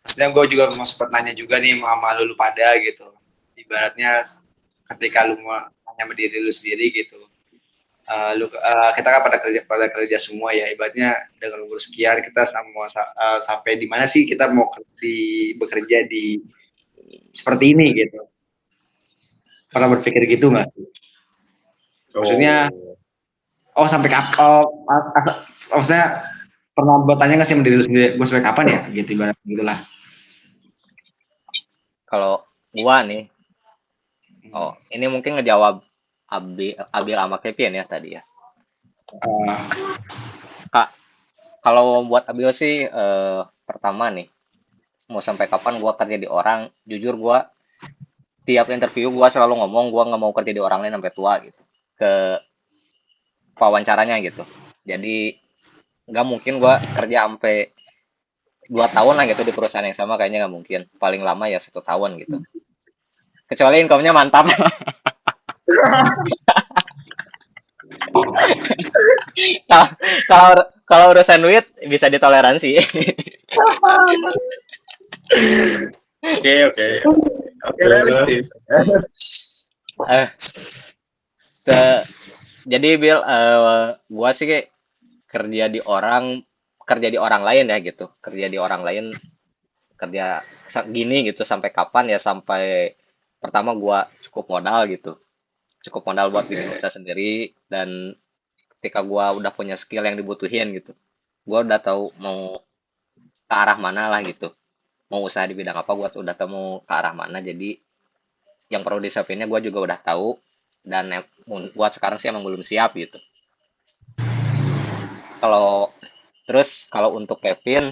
Maksudnya gue juga mau sempat nanya juga nih sama lu pada gitu. Ibaratnya ketika lu mau nanya sama diri lu sendiri gitu. Kita kan pada kerja semua ya, ibaratnya dengan umur sekian kita sampai di mana sih kita mau bekerja di seperti ini gitu. Pernah berpikir gitu nggak? Maksudnya, Oh, sampai kapan? Maksudnya pernah bertanya nggak sih sama diri lu sendiri, gue sampai kapan ya? Gitu ibarat gitulah. Kalau gua nih, Hmm. ini mungkin ngejawab Abil sama Kevin ya tadi ya. Uh, Kak, kalau buat Abil sih pertama nih, mau sampai kapan gua kerja di orang? Jujur gua tiap interview gua selalu ngomong gua nggak mau kerja di orang lain sampai tua gitu. Ke wawancaranya gitu. Jadi nggak mungkin gua kerja sampai 2 tahun lah gitu di perusahaan yang sama, kayaknya nggak mungkin. Paling lama ya 1 tahun gitu. Kecuali income-nya mantap. Kalau kalau kalau urusan duit bisa ditoleransi. oke oke oke realistis. Eh, ke- jadi Bill, gua sih kerja di orang kerja di orang lain ya gitu. Kerja di orang lain, kerja gini gitu sampai kapan ya, sampai pertama gua cukup modal gitu. Cukup modal buat bikin Oke. usaha sendiri, dan ketika gua udah punya skill yang dibutuhin gitu. Gua udah tahu mau ke arah mana lah gitu. Mau usaha di bidang apa, gua udah tahu mau ke arah mana. Jadi yang perlu disiapinnya gue juga udah tahu, dan buat sekarang sih emang belum siap gitu. Kalau terus kalau untuk Kevin,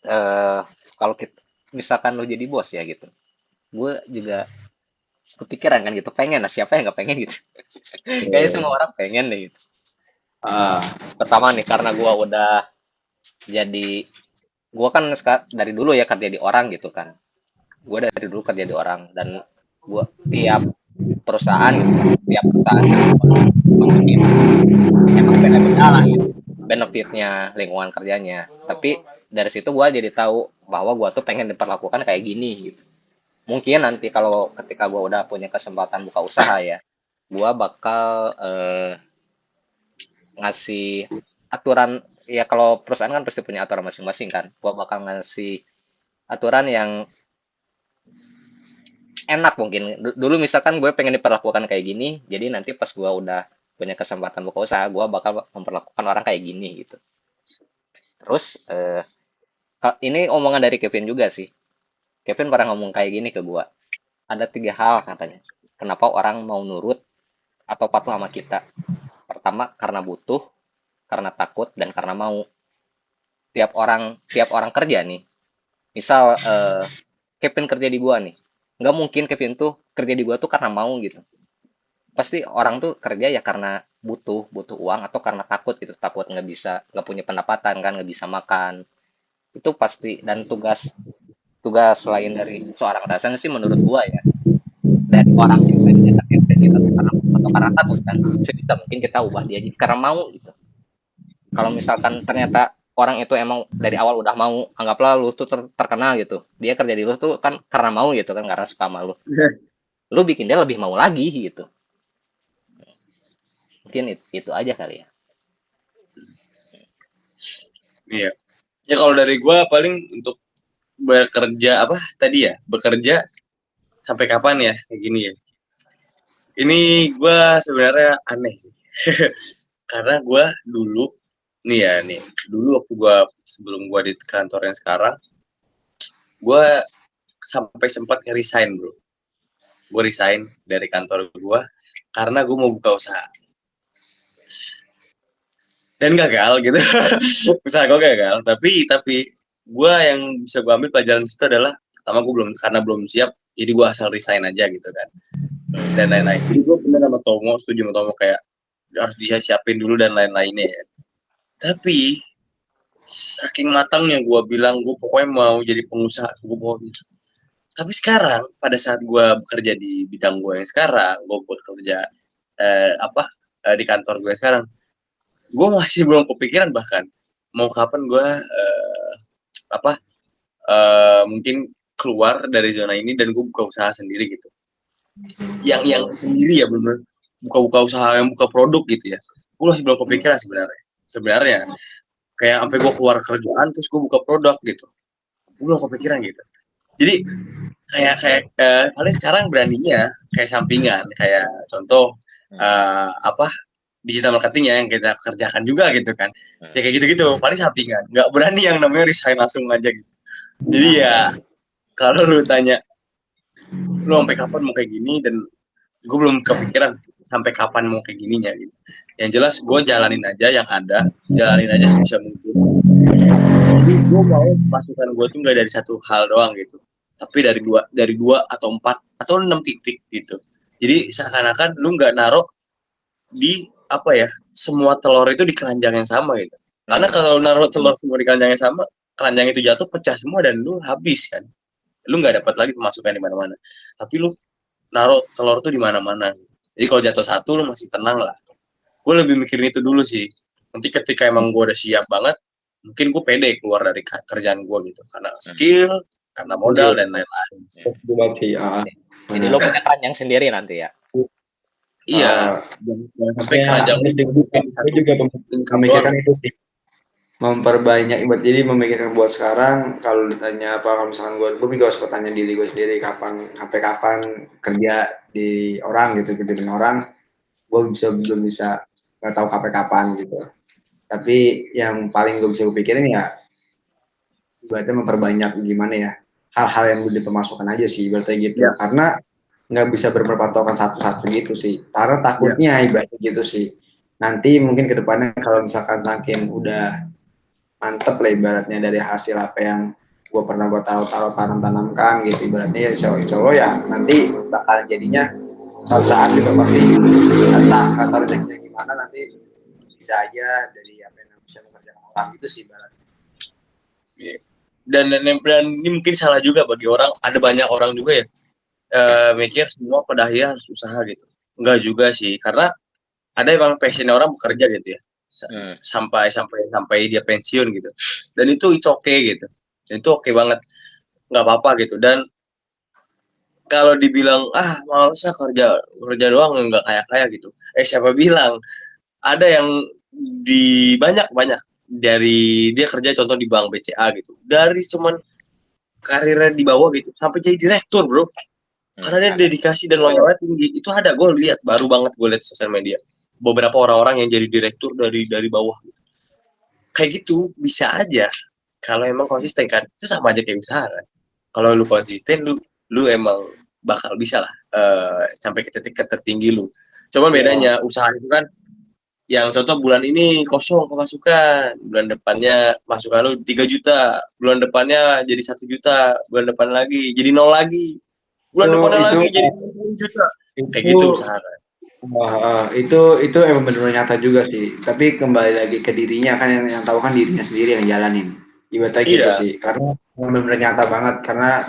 eh kalau kita misalkan lo jadi bos ya gitu, gue juga kepikiran kan gitu, pengen lah, siapa yang nggak pengen gitu. Kayaknya semua orang pengen deh gitu. uh, Pertama nih, karena gue udah jadi, gue kan dari dulu ya kerja di orang gitu kan. Gue dari dulu kerja di orang, dan gue tiap perusahaan gitu, tiap perusahaan yang gue masukin emang beda-beda lah gitu benefitnya, lingkungan kerjanya. Tapi dari situ gue jadi tahu bahwa gue tuh pengen diperlakukan kayak gini gitu. Mungkin nanti kalau ketika gue udah punya kesempatan buka usaha ya, gue bakal ngasih aturan. Ya kalau perusahaan kan pasti punya aturan masing-masing kan. Gue bakal ngasih aturan yang enak mungkin. Dulu misalkan gue pengen diperlakukan kayak gini, jadi nanti pas gue udah punya kesempatan buka usaha, gue bakal memperlakukan orang kayak gini gitu. Terus ini omongan dari Kevin juga sih. Kevin pernah ngomong kayak gini ke gua. Ada 3 hal katanya. Kenapa orang mau nurut atau patuh sama kita? Pertama, karena butuh, karena takut, dan karena mau. Tiap orang kerja nih. Misal Kevin kerja di gua nih. Nggak mungkin Kevin tuh kerja di gua tuh karena mau gitu. Pasti orang tuh kerja ya karena butuh uang, atau karena takut gitu. Takut nggak punya pendapatan kan, nggak bisa makan. Itu pasti. Dan tugas tugas selain dari seorang atasan sih menurut gua ya, dari orang yang tadinya kerja ke kita tuh karena atau karena takut kan, sebisa mungkin kita ubah dia jadi karena mau gitu. Kalau misalkan ternyata orang itu emang dari awal udah mau, anggaplah lu tuh terkenal gitu, dia kerja di lu tuh kan karena mau gitu kan, karena suka sama lu bikin dia lebih mau lagi gitu. Mungkin itu aja kali ya. Iya. Ya kalau dari gue paling untuk bekerja apa tadi ya, bekerja sampai kapan ya kayak gini ya. Ini gue sebenarnya aneh sih. Karena gue dulu dulu waktu gue sebelum gue di kantor yang sekarang, gue sampai sempat resign bro. Gue resign dari kantor gue karena gue mau buka usaha dan gagal gitu. Usaha gue gagal, tapi gue yang bisa gue ambil pelajaran itu adalah pertama gue belum siap, jadi gue asal resign aja gitu kan, dan lain-lain. Jadi gue bener sama Tomo, setuju sama Tomo kayak harus disiapin dulu dan lain-lainnya ya. Tapi saking matangnya gue bilang gue pokoknya mau jadi pengusaha, gue mau. Tapi sekarang pada saat gue bekerja di bidang gue yang sekarang, gue bekerja di kantor gue sekarang, gue masih belum kepikiran bahkan mau kapan gue apa mungkin keluar dari zona ini dan gue buka usaha sendiri gitu. Yang sendiri ya bener buka usaha yang buka produk gitu ya. Gue masih belum kepikiran sebenarnya kayak sampai gue keluar kerjaan terus gue buka produk gitu. Gue belum kepikiran gitu. Jadi kayak paling sekarang beraninya kayak sampingan, kayak contoh digital marketing ya yang kita kerjakan juga gitu kan. Ya kayak gitu-gitu, paling sampingan. Nggak berani yang namanya resign langsung aja gitu. Jadi ya kalau lu tanya lu sampai kapan mau kayak gini, dan gue belum kepikiran sampai kapan mau kayak gininya gitu. Yang jelas gue jalanin aja yang ada, jalanin aja sebisa mungkin. Jadi gue mau masukan gue tuh nggak dari satu hal doang gitu, tapi dari dua atau 4 atau 6 titik gitu. Jadi seakan-akan lu nggak naruh di semua telur itu di keranjang yang sama gitu. Karena kalau naruh telur semua di keranjang yang sama, keranjang itu jatuh pecah semua dan lu habis kan. Lu nggak dapat lagi pemasukan di mana-mana. Tapi lu naruh telur tuh di mana-mana. Jadi kalau jatuh satu lu masih tenang lah. Gue lebih mikirin itu dulu sih. Nanti ketika emang gue udah siap banget, mungkin gue pede keluar dari kerjaan gue gitu. Karena skill, karena modal dan lain-lain. Jadi lo punya keranjang sendiri nanti ya? Iya. Sampai keranjang gue juga memikirkan itu sih. Memperbanyak, jadi memikirkan buat sekarang. Kalau ditanya apa, kalau misalkan gue juga sempat tanya diri gue sendiri sampai kapan kerja di orang gitu, kerja dengan orang, gue belum bisa nggak tahu kapan gitu. Tapi yang paling gue bisa pikirin ya berarti memperbanyak gimana ya hal-hal yang udah pemasukan aja sih berarti gitu ya. Karena nggak bisa berpatokan satu-satu gitu sih, karena takutnya ibaratnya gitu sih, nanti mungkin kedepannya kalau misalkan saking udah mantep lah ibaratnya dari hasil apa yang gue pernah gue taruh tanamkan gitu ibaratnya ya, insya Allah ya nanti bakal jadinya suatu saat gitu pasti entah kata rezekinya gimana nanti bisa aja dari apa yang bisa mengerjakan orang gitu sih ibaratnya. Dan ini mungkin salah juga bagi orang, ada banyak orang juga ya mikir semua pada akhirnya harus usaha gitu. Enggak juga sih, karena ada emang passion orang bekerja gitu ya. Sampai dia pensiun gitu. Dan itu it's okay gitu. Dan itu okay banget. Nggak apa-apa gitu. Dan kalau dibilang malasnya kerja doang nggak kaya gitu. Siapa bilang? Ada yang banyak dari dia kerja contoh di bank BCA gitu. Dari cuman karirnya di bawah gitu sampai jadi direktur, bro. Karena dia dedikasi dan loyalnya tinggi. Itu ada, gue lihat baru banget gue lihat sosial media. Beberapa orang-orang yang jadi direktur dari bawah gitu. Kayak gitu bisa aja kalau emang konsisten kan. Itu sama aja kayak usaha kan. Kalau lu konsisten lu emang bakal bisa lah sampai ke titik tertinggi lu. Cuman bedanya usaha itu kan yang contoh bulan ini kosong pemasukan, bulan depannya masukan lu 3 juta, bulan depannya jadi 1 juta, bulan depan lagi jadi 0 lagi, bulan depannya lagi jadi 10 juta. Kayak gitu usaha kan. Itu emang benar-benar nyata juga sih. Tapi kembali lagi ke dirinya kan, yang tahu kan dirinya sendiri yang jalanin. Ibaratnya gitu sih. Karena benar-benar nyata banget. Karena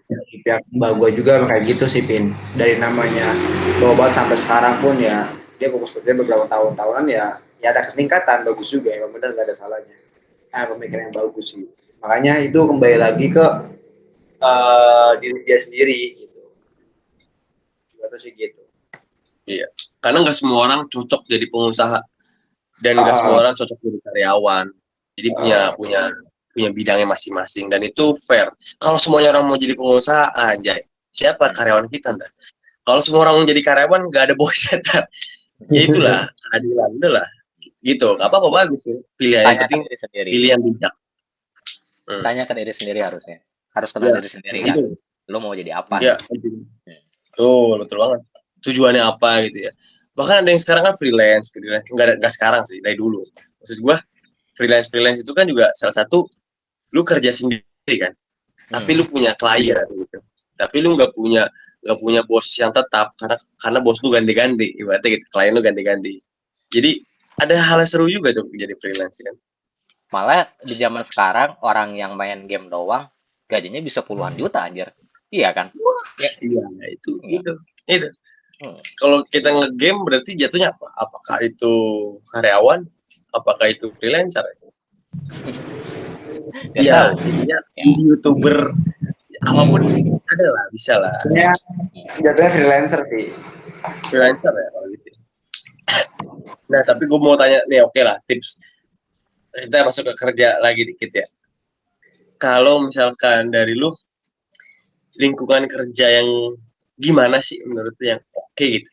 di pihak mbak gue juga kayak gitu sih, Pin. Dari namanya berobat sampai sekarang pun ya dia fokus kerja beberapa tahun-tahunan ya ada ketingkatan bagus juga. Emang benar nggak ada salahnya. Pemikiran yang bagus sih. Makanya itu kembali lagi ke diri dia sendiri gitu. Ibaratnya sih gitu. Iya, karena nggak semua orang cocok jadi pengusaha dan nggak semua orang cocok jadi karyawan. Jadi punya bidangnya masing-masing dan itu fair. Kalau semuanya orang mau jadi pengusaha, anjay, siapa karyawan kita ntar? Kalau semua orang mau jadi karyawan, nggak ada bosnya ntar. Ya itulah keadilan, itulah gitu. Nggak apa-apa, bagus ya. Pilihan yang penting pilih yang bijak. Tanya ke diri sendiri harusnya. Harus kenal diri sendiri kan. Lo mau jadi apa? Ya, betul banget. Tujuannya apa gitu ya. Bahkan ada yang sekarang kan freelance. Nggak sekarang sih, dari dulu. Maksud gue, freelance itu kan juga salah satu, lu kerja sendiri kan. Tapi lu punya klien gitu. Tapi lu nggak punya bos yang tetap, karena bos lu ganti-ganti. Ibaratnya gitu, klien lu ganti-ganti. Jadi ada hal yang seru juga tuh jadi freelance kan. Malah di zaman sekarang orang yang main game doang gajinya bisa puluhan juta anjir. Iya kan? Iya, itu. Kalau kita nge-game berarti jatuhnya apa? Apakah itu karyawan? Apakah itu freelancer? Biar Iya, tahu. intinya Ya. YouTuber apapun ada lah, bisa lah. Jatuhnya freelancer sih. Freelancer ya kalau gitu. Nah, tapi gue mau tanya nih, oke lah, tips. Kita masuk ke kerja lagi dikit ya. Kalau misalkan dari lu, lingkungan kerja yang gimana sih menurut lu yang oke gitu?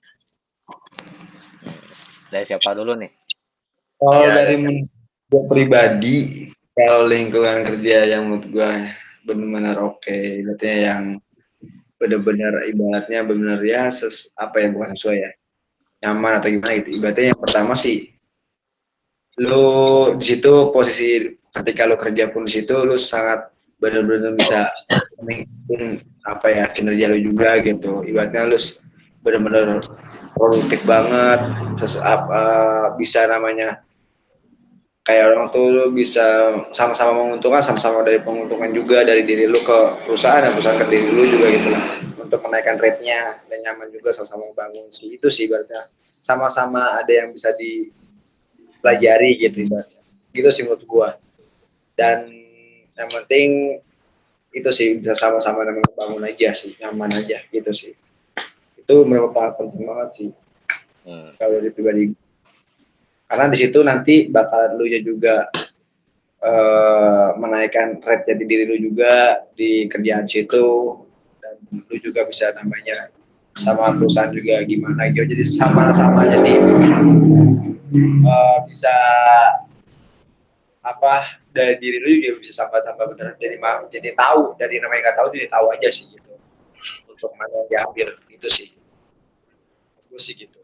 Dari siapa dulu nih? Kalau Ya, dari dari gue pribadi, kalau lingkungan kerja yang menurut gue benar-benar oke, berarti yang benar-benar ibaratnya benar ya apa ya, bukan sesuai ya, nyaman atau gimana gitu. Ibaratnya yang pertama sih, lu di situ posisi ketika lu kerja pun di situ lu sangat benar-benar bisa mengikuti apa ya kinerja lu juga gitu. Ibaratnya lu benar-benar produktif banget, bisa namanya kayak orang tuh lu bisa sama-sama menguntungkan, sama-sama dari penguntungan juga dari diri lu ke perusahaan dan perusahaan ke diri lu juga gitu lah, untuk menaikkan rate-nya dan nyaman juga sama-sama bangun sih, itu sih ibaratnya sama-sama ada yang bisa dipelajari gitu ibaratnya, gitu sih menurut gua. Dan yang penting itu sih bisa sama-sama bangun aja sih, nyaman aja gitu sih, itu merupakan penting banget sih kalau dari pribadi, karena di situ nanti bakal lu juga menaikkan rate jati diri lu juga di kerjaan situ, dan lu juga bisa namanya sama perusahaan juga gimana gitu, jadi sama-sama jadi bisa apa dari diri lu juga bisa tambah-tambah bener, jadi tahu dari namanya nggak tahu jadi tahu aja sih gitu, untuk mana yang diambil itu sih, gue sih gitu,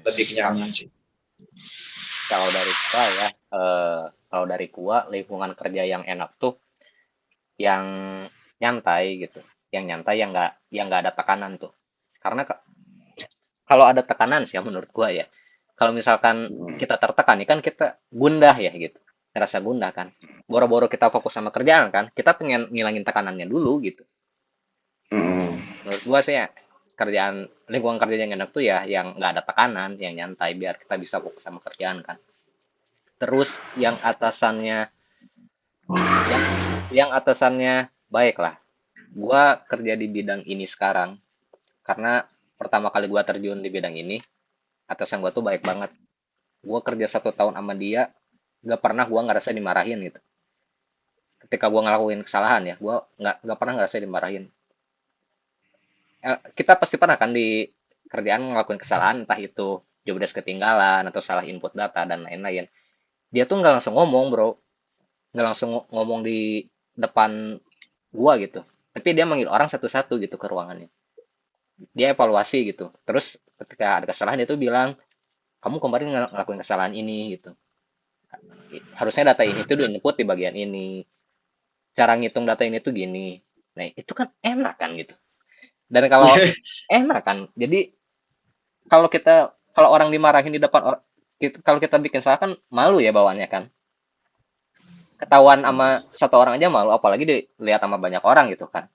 lebih nyaman sih. Kalau dari gua ya, kalau dari gua lingkungan kerja yang enak tuh yang nyantai gitu, yang nyantai yang nggak ada tekanan tuh. Karena kalau ada tekanan sih ya menurut gua ya, kalau misalkan kita tertekan nih kan kita gundah ya gitu, ngerasa gundah kan. Boro-boro kita fokus sama kerjaan kan, kita pengen ngilangin tekanannya dulu gitu. Menurut gua sih ya, lingkungan kerja yang enak tuh ya yang nggak ada tekanan, yang nyantai biar kita bisa fokus sama kerjaan kan. Terus yang yang atasannya baik lah. Gua kerja di bidang ini sekarang karena pertama kali gua terjun di bidang ini, atasan gua tuh baik banget. Gua kerja 1 tahun sama dia, gak pernah gua ngerasa dimarahin gitu. Ketika gua ngelakuin kesalahan ya, gua nggak pernah ngerasa dimarahin. Kita pasti pernah kan di kerjaan ngelakuin kesalahan, entah itu jobdesk ketinggalan atau salah input data dan lain-lain. Dia tuh nggak langsung ngomong bro, nggak langsung ngomong di depan gua gitu, tapi dia manggil orang satu-satu gitu ke ruangannya, dia evaluasi gitu, terus ketika ada kesalahan dia tuh bilang kamu kemarin ngelakuin kesalahan ini gitu, harusnya data ini tuh di input di bagian ini, cara ngitung data ini tuh gini. Nah itu kan enak kan gitu, dan kalau enak kan jadi kalau orang dimarahin di depan orang, kalau kita bikin salah kan malu ya bawaannya kan, ketahuan sama satu orang aja malu, apalagi dilihat sama banyak orang gitu kan,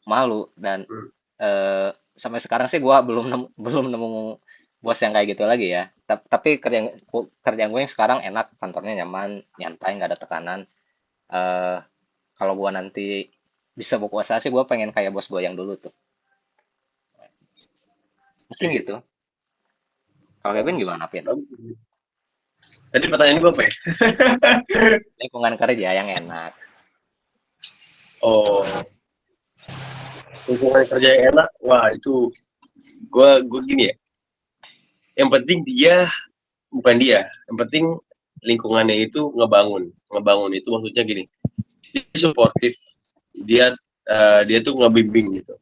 malu. Dan sampai sekarang sih gue belum nemu bos yang kayak gitu lagi ya. Tapi kerjaan gue yang sekarang enak, kantornya nyaman, nyantai, nggak ada tekanan. eh Kalau gue nanti bisa berkuasa sih, gue pengen kayak bos gue yang dulu tuh. Mungkin gitu. Kalau Kevin bagus, gimana, Pin? bagus. Tadi pertanyaan gue apa ya? Lingkungan kerja yang enak. Oh, lingkungan kerja yang enak, wah itu gue gini ya. Yang penting bukan dia. Yang penting lingkungannya itu ngebangun itu maksudnya gini. Dia suportif, dia tuh ngebimbing gitu.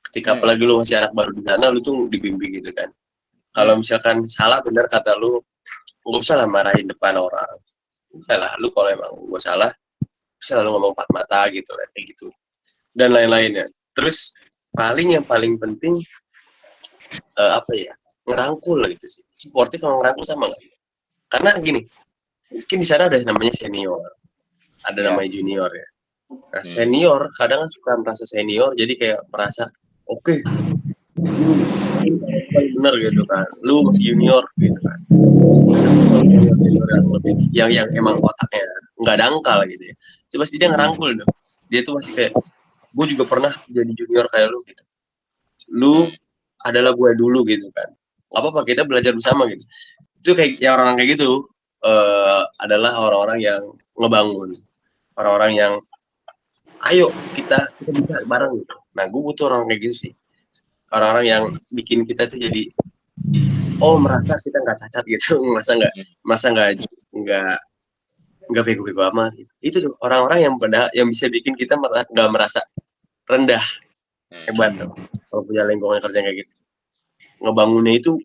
Ketika apalagi lu masih anak baru di sana, lu tuh dibimbing gitu kan. Kalau misalkan salah benar kata lu, nggak usah lah marahin depan orang. Enggak lah, lu kalau emang gue salah, bisa lalu ngomong empat mata gitu kayak gitu. Dan lain-lainnya. Terus yang paling penting apa ya? Ngerangkul gitu sih. Suportif sama ngerangkul sama nggak? Karena gini, mungkin di sana ada namanya senior, ada Ya. namanya junior ya. Nah, senior kadang kan suka merasa senior, jadi kayak merasa oke, lu ini paling benar gitu kan, lu masih junior gitu kan. senior yang lebih yang emang otaknya nggak dangkal gitu ya, itu pasti dia ngerangkul dong. Dia tuh masih kayak, gue juga pernah jadi junior kayak lu gitu, lu Hmm. adalah gue dulu gitu kan, nggak apa-apa kita belajar bersama gitu. Itu kayak ya orang kayak gitu adalah orang-orang yang ngebangun, orang-orang yang ayo kita bisa bareng gitu. Nah gue butuh orang kayak gitu sih, orang-orang yang bikin kita tuh jadi merasa kita nggak cacat gitu, merasa nggak bego-bego amat gitu. Itu tuh orang-orang yang bisa bikin kita nggak merasa rendah. Hebat tuh kalau punya lingkungan kerja kayak gitu, ngebangunnya itu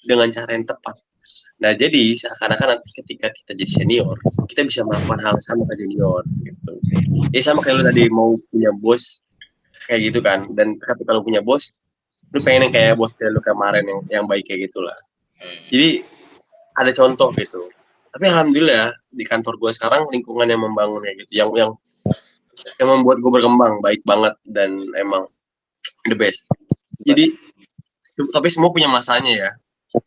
dengan cara yang tepat. Nah jadi seakan-akan nanti ketika kita jadi senior, kita bisa melakukan hal sama kayak junior gitu. Ya sama kayak lu tadi mau punya bos kayak gitu kan, dan ketika lu punya bos, lu pengen yang kayak bos lu kemarin yang baik kayak gitulah. Jadi ada contoh gitu. Tapi alhamdulillah di kantor gue sekarang lingkungan yang membangun kayak gitu, yang membuat gue berkembang baik banget dan emang the best. Jadi tapi semua punya masanya ya,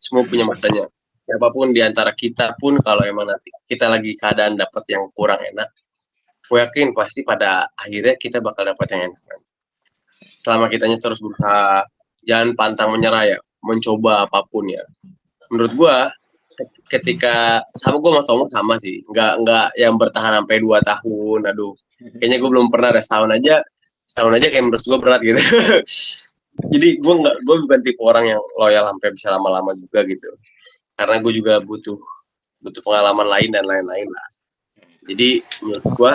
semua punya masanya. Siapapun di antara kita pun kalau emang nanti kita lagi keadaan dapat yang kurang enak, gue yakin pasti pada akhirnya kita bakal dapat yang enak. Selama kitanya terus berusaha, jangan pantang menyerah ya, mencoba apapun ya. Menurut gue ketika sama gue sama Tomo sama sih, nggak yang bertahan sampai 2 tahun. Aduh, kayaknya gue belum pernah ada setahun aja kayak menurut gue berat gitu. Jadi gue bukan tipe orang yang loyal sampai bisa lama-lama juga gitu, karena gue juga butuh pengalaman lain dan lain-lain lah. Jadi menurut gue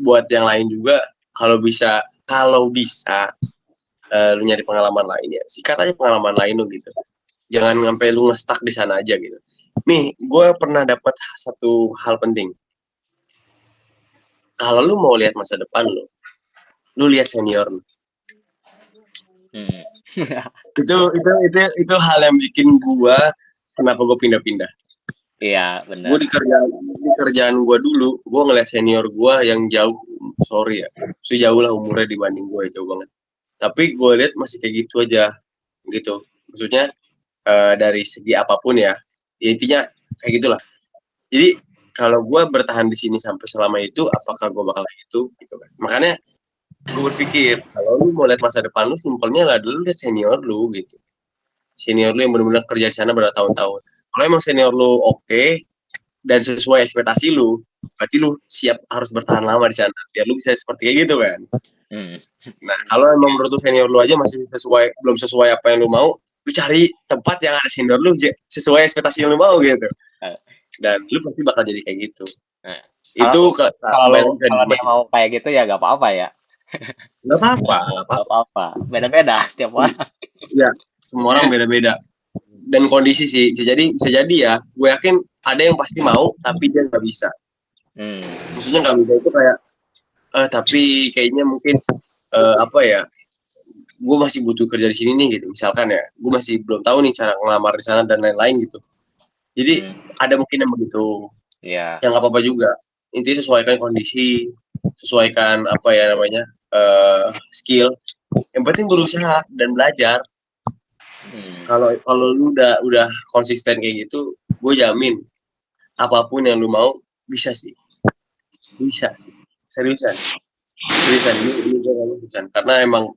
buat yang lain juga, kalau bisa lu nyari pengalaman lain ya, sikat aja pengalaman lain lu gitu, jangan sampai lu nge-stuck di sana aja gitu. Nih gue pernah dapat satu hal penting, kalau lu mau lihat masa depan lu lihat senior lu. Itu hal yang bikin gue kenapa gue pindah-pindah. Iya, Gue bener. di kerjaan gue dulu, gue ngeliat senior gue yang jauh, sorry ya, sejauh lah umurnya dibanding gue, jauh banget. Tapi gue lihat masih kayak gitu aja, gitu. Maksudnya dari segi apapun ya, intinya kayak gitulah. Jadi kalau gue bertahan di sini sampai selama itu, apakah gue bakal kayak gitu kan? Makanya gue berpikir kalau lu mau lihat masa depan lu, simpelnya lah dulu lihat senior lu gitu. Senior lu yang benar-benar kerja di sana bertahun-tahun. Kalau emang senior lu oke, dan sesuai ekspektasi lu, berarti lu siap harus bertahan lama di sana biar lu bisa seperti kayak gitu kan. Hmm. Nah kalau emang menurut lu senior lu aja masih belum sesuai apa yang lu mau, lu cari tempat yang ada senior lu sesuai ekspektasi yang lu mau gitu, Eh, dan lu pasti bakal jadi kayak gitu. eh. Itu Kalau kembali ke kalau diri dia masing, mau kayak gitu ya gak apa-apa ya. nggak apa-apa, nggak Gak apa-apa. apa-apa. Beda-beda tiap orang. Ya semua orang beda-beda dan kondisi sih, bisa jadi ya, gue yakin ada yang pasti mau tapi dia nggak bisa. Hmm. Maksudnya nggak bisa itu kayak tapi kayaknya mungkin apa ya, gue masih butuh kerja di sini nih gitu misalkan ya, gue masih belum tahu nih cara ngelamar di sana dan lain-lain gitu. Jadi ada mungkin yang begitu, Ya. yang nggak apa-apa juga. Intinya sesuaikan kondisi, sesuaikan apa ya namanya, skill. Yang penting berusaha dan belajar. Kalau lu udah konsisten kayak gitu, gue jamin apapun yang lu mau bisa sih, seriusan ini gue ngomong seriusan, karena emang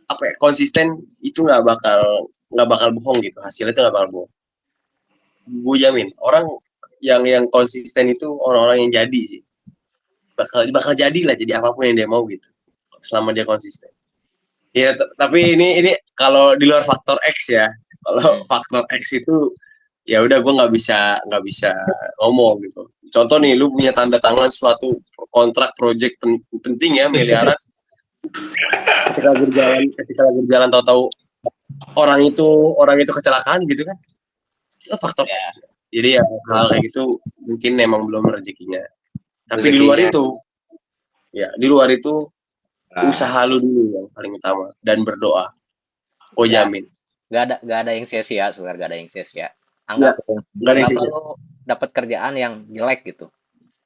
apa konsisten itu nggak bakal bohong gitu, hasilnya itu nggak bakal bohong. Gue jamin orang yang konsisten itu orang-orang yang jadi sih, bakal jadi lah, jadi apapun yang dia mau gitu selama dia konsisten ya. Tapi ini kalau di luar faktor X ya, kalau faktor X itu ya udah gue nggak bisa ngomong gitu. Contoh nih, lu punya tanda tangan suatu kontrak project penting ya, miliaran, ketika lagi berjalan tahu-tahu orang itu kecelakaan gitu kan, itu faktor Ya. X. Jadi ya hal kayak gitu mungkin emang belum rezekinya. Tapi di luar itu usaha lu dulu yang paling utama dan berdoa. Gue Ya. jamin. Gak ada yang sia-sia, sebenarnya gak ada yang sia-sia. Ya, Anggap nggak ada yang anggap sih. lu dapat kerjaan yang jelek gitu.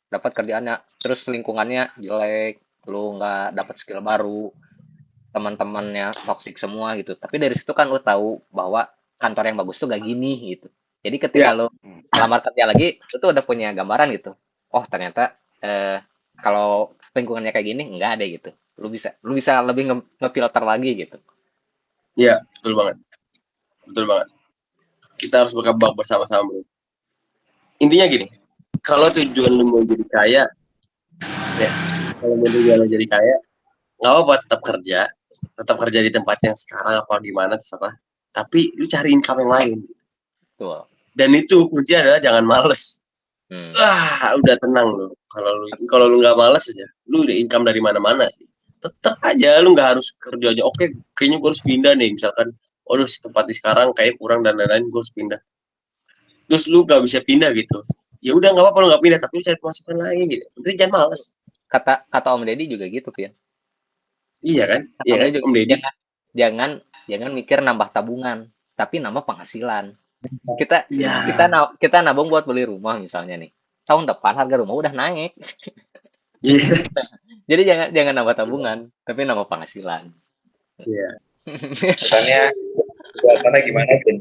Dapat kerjaannya terus lingkungannya jelek, lu nggak dapat skill baru, teman-temannya toksik semua gitu. Tapi dari situ kan lu tahu bahwa kantor yang bagus tuh gak gini gitu. Jadi ketika Iya. lo ngelamar kerja lagi, lo tuh udah punya gambaran gitu. Oh ternyata kalau lingkungannya kayak gini enggak ada gitu. Lu bisa lebih ngefilter lagi gitu. Iya, betul banget. Betul banget. Kita harus berkembang bersama-sama, bro. Intinya gini, kalau tujuan lu mau jadi kaya, ya, kalau mau tujuan lu jadi kaya, nggak apa-apa tetap kerja di tempat yang sekarang apa gimana terserah. Tapi lu cari income yang lain. Tuh. Dan itu kunci adalah jangan males. Hmm. Udah tenang lu. Kalau lu nggak males aja, lu udah income dari mana-mana sih. Tetap aja lu nggak harus kerja aja. Oke, kayaknya gue harus pindah nih. Misalkan, oh tempat di sekarang kayak kurang dan lain-lain, gue harus pindah. Terus lu nggak bisa pindah gitu. Ya udah nggak apa-apa lu nggak pindah, tapi lu cari pemasukan lain gitu. Penting jangan males. Kata Om Deddy juga gitu, Pian. Iya kan? Kata Iya Om kan, Deddy juga Om Deddy? jangan jangan jangan mikir nambah tabungan, tapi nambah penghasilan. Kita Iya. kita nabung buat beli rumah misalnya nih. Tahun depan harga rumah udah naik. Iya. Jadi jangan jangan nambah tabungan, tapi nambah penghasilan. Iya. Misalnya buat sana gimana Pin?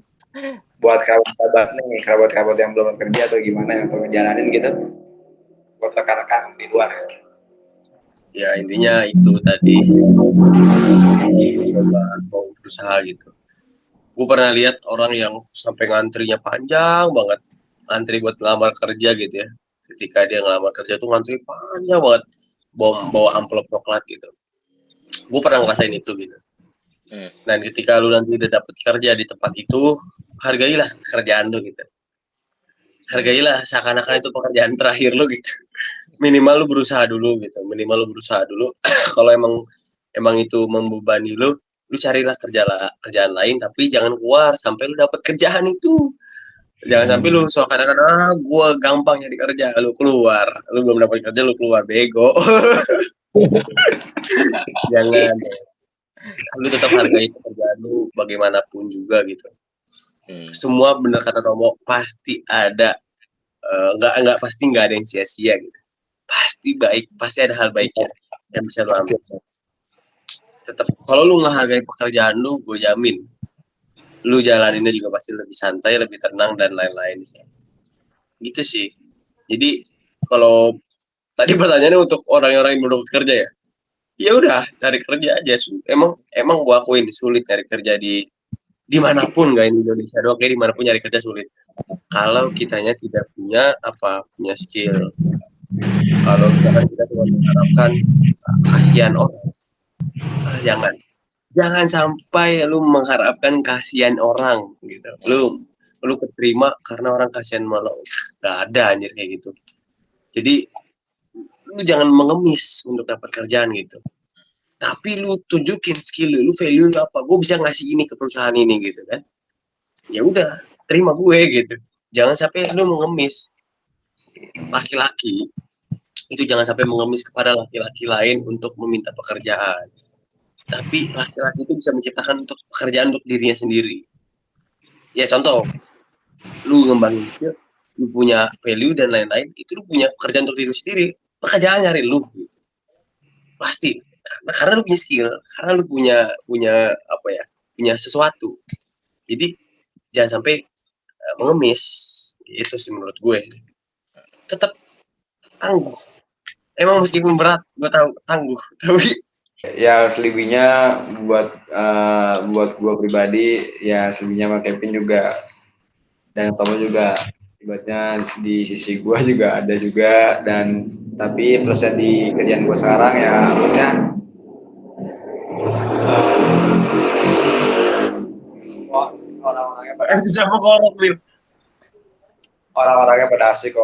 Buat kerabat nih, kerabat yang belum kerja atau gimana yang belum ngejalanin gitu, buat rekan-rekan di luar ya. Ya intinya itu tadi coba mau berusaha gitu. Gue pernah lihat orang yang sampai ngantrinya panjang banget, antri buat ngelamar kerja gitu ya. Ketika dia ngelamar kerja tuh ngantri panjang banget, bawa amplop coklat gitu. Gue pernah ngerasain itu gitu. Dan ketika lu nanti udah dapet kerja di tempat itu, hargailah kerjaan lu gitu. Hargailah seakan-akan itu pekerjaan terakhir lu gitu. Minimal lu berusaha dulu gitu. Kalau emang itu membebani lu carilah kerjaan lain, tapi jangan keluar sampai lu dapat kerjaan itu. Jangan sampai lu seakan-akan gue gampang nyari kerja, lu keluar, lu belum dapat kerja lu keluar, bego. Jangan. Lu tetap hargai pekerjaan lu bagaimanapun juga gitu. Semua bener kata Tomo, pasti ada nggak pasti nggak ada yang sia-sia gitu. Pasti ada hal baiknya yang bisa lu ambil. Tetap kalau lu ngehargai pekerjaan lu, gue jamin lu jalaninnya juga pasti lebih santai, lebih tenang dan lain-lain. Gitu sih. Jadi kalau tadi pertanyaannya untuk orang-orang yang belum bekerja ya, ya udah cari kerja aja. Emang gua akuin sulit cari kerja di dimanapun, nggak di Indonesia doang, kayak dimanapun nyari kerja sulit. Kalau kitanya tidak punya skill. Kalau misalkan kita cuma mengharapkan kasihan orang, jangan sampai lu mengharapkan kasihan orang gitu. Lu keterima karena orang kasihan malah nggak ada anjir kayak gitu. Jadi lu jangan mengemis untuk dapat kerjaan gitu. Tapi lu tunjukin skill lu value lu apa. Gue bisa ngasih ini ke perusahaan ini gitu kan. Ya udah, terima gue gitu. Jangan sampai lu mengemis. Laki-laki itu jangan sampai mengemis kepada laki-laki lain untuk meminta pekerjaan. Tapi laki-laki itu bisa menciptakan untuk pekerjaan untuk dirinya sendiri. Ya contoh, lu ngembangin skill, lu punya value dan lain-lain, itu lu punya pekerjaan untuk diri sendiri. Pekerjaan nyari lu gitu. Pasti karena lu punya skill, karena lu punya sesuatu. Jadi jangan sampai mengemis. Itu sih menurut gue. Tetap tangguh. Emang meskipun berat, gue tahu tangguh, tapi ya selebihnya buat gue pribadi ya selebihnya sama Kevin juga dan Tomo juga ibaratnya di sisi gue juga ada juga dan tapi plusnya di kerjaan gue sekarang ya plusnya semua orang-orangnya pada asik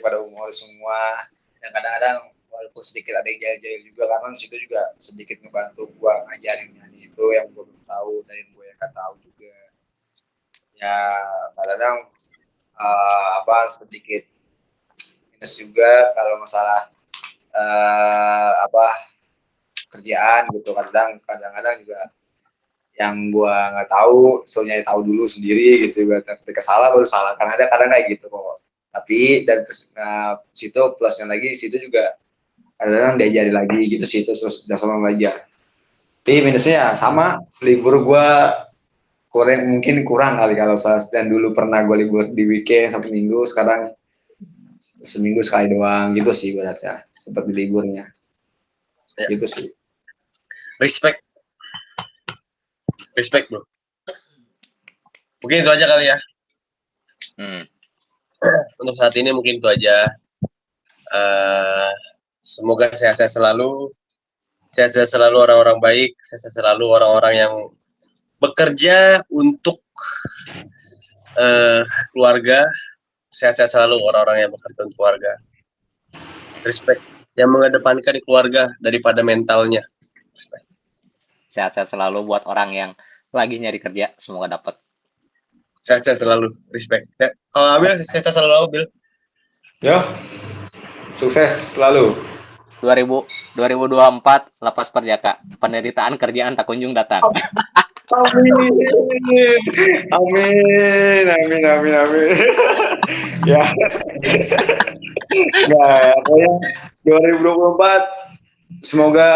pada umur semua dan kadang-kadang walaupun sedikit ada yang jahil-jahil juga karena situ juga sedikit ngebantu gue ngajarin nyanyi itu yang gue belum tahu dan yang gue nggak tahu juga ya kadang-kadang sedikit minus juga kalau masalah kerjaan gitu kadang-kadang juga yang gua nggak tahu soalnya tahu dulu sendiri gitu ketika salah baru salah karena ada kadang kayak gitu kok tapi dan situ plusnya lagi situ juga kadang-kadang diajari lagi gitu sih terus udah sama belajar tapi minusnya ya sama libur gua mungkin kurang kali kalau dan dulu pernah gue libur di weekend Sabtu Minggu, sekarang seminggu sekali doang gitu sih berarti ya, seperti liburnya. Ya. Gitu sih. Respect bro. Mungkin itu aja kali ya. Untuk saat ini mungkin itu aja. Semoga sehat-sehat selalu orang-orang baik, sehat-sehat selalu orang-orang yang bekerja untuk keluarga, sehat-sehat selalu orang-orang yang bekerja untuk keluarga. Respect, yang mengedepankan di keluarga daripada mentalnya. Respect. Sehat-sehat selalu buat orang yang lagi nyari kerja, semoga dapat. Sehat-sehat selalu, respect. Kalau Abil, sehat-sehat selalu Abil. Yo, sukses selalu. 2024 Lapas Perjaka, penderitaan kerjaan tak kunjung datang. Amin. Amin. Amin. Amin. Amin. Ya. Ya, pokoknya 2024 semoga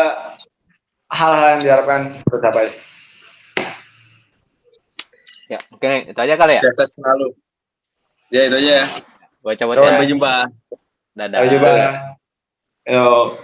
hal-hal yang diharapkan tercapai. Ya, mungkin itu aja kali ya. Sehat-sehat selalu. Ya, itu aja ya. Gue cabut Yo. ya. Sampai jumpa. Dadah. Sampai jumpa. Yo.